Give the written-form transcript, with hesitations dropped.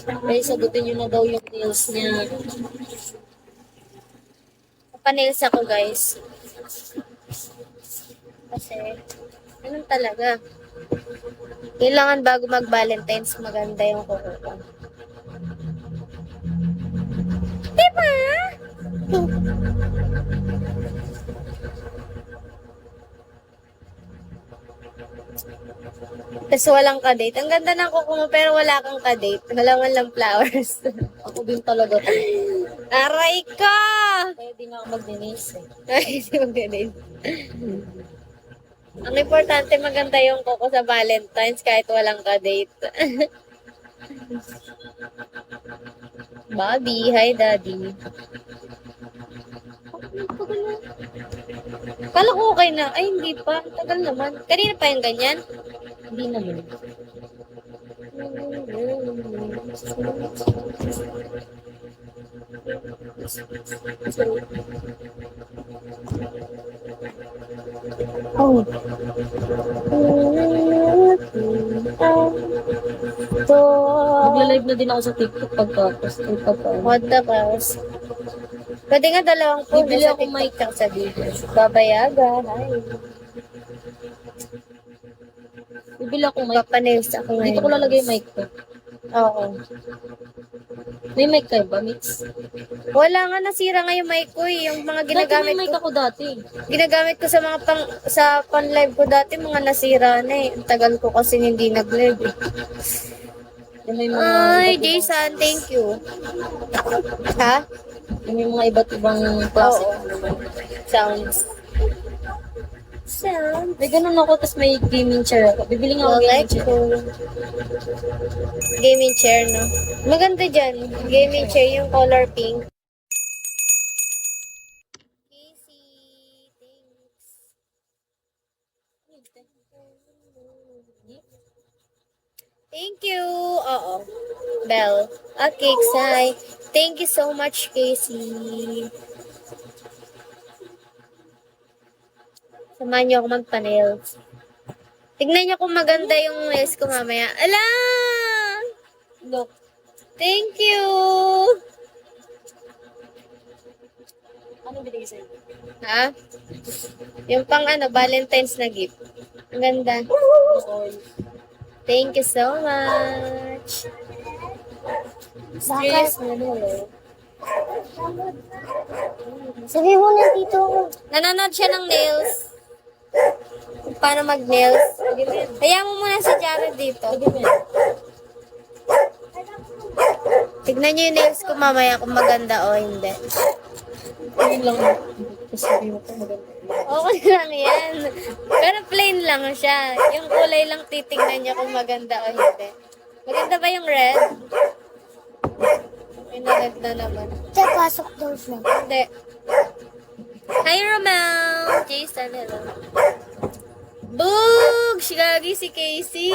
Kaya sagutin nyo na daw yung nails niya. Panils ako, guys. Kasi, ganun talaga. Kailangan bago mag-Valentine's, maganda yung kuko ko. Diba? Tapos walang ka-date. Ang ganda ng kuko mo, pero wala kang ka-date. Wala man lang flowers. Ako din talaga to. Aray ka! Kaya di nga ako mag-nails eh. Ay, hindi mag-date. Ang importante, maganda yung kuko sa Valentine's kahit walang ka-date. Bobby, hi daddy. Kala ko okay na. Ay, hindi pa. Tagal naman. Kanina pa yung ganyan. Hindi naman. Oh. Magla-live na din ako sa TikTok pagkatapos. What the fuss? Pwede nga dalawang phone. Bibili Sa ako TikTok mic. tsaka sa video. Babayaga. Hi. Bibili ako mic. Papanews ako ngayon. Dito ko lalagay yung mic ko. Oo. May mic kayo ba, Mix? Wala nga, nasira nga yung mic ko eh. Yung mga Dati ginagamit may mic ko. ako dati. Ginagamit ko sa mga sa pan-live ko dati, mga nasira na eh. Ang tagal ko kasi hindi nag-live eh. Yung may mga Ay, iba't ibang- Jason, thank you. Ha? Yung may mga iba't ibang klase. Oo. Sounds. Sounds. May ganun ako, tapos may gaming chair ako. Bibili nga ako Well, gaming like chair. ko. Gaming chair, no? Maganda dyan. Gaming chair, yung color pink. Casey, thanks. Thank you. Oo. Bell. Okay, Sai. Thank you so much, Casey. Samahan niyo ako magpa-nails. Tignan niyo kung maganda yung nails ko mamaya. Ala! Look. Thank you! Ano binigay sa'yo? Ha? Yung pang Valentine's na gift. Ang ganda. Oil. Thank you so much. Serious na eh. Sabi mo na dito. Nanonood siya ng nails. Kung paano mag-nails. Hayaan mo muna si Jared dito. Tignan niyo yung nails ko mamaya kung maganda o hindi. Yun lang. Tapos sabi mo ko maganda. Okay lang yan. Pero plain lang siya. Yung kulay lang titignan niya kung maganda o hindi. Maganda ba yung red? May na-red na naman. Pasok daw siya. Hindi. Hi, Romel! Jason, hello. Boog! Shigagi si Casey.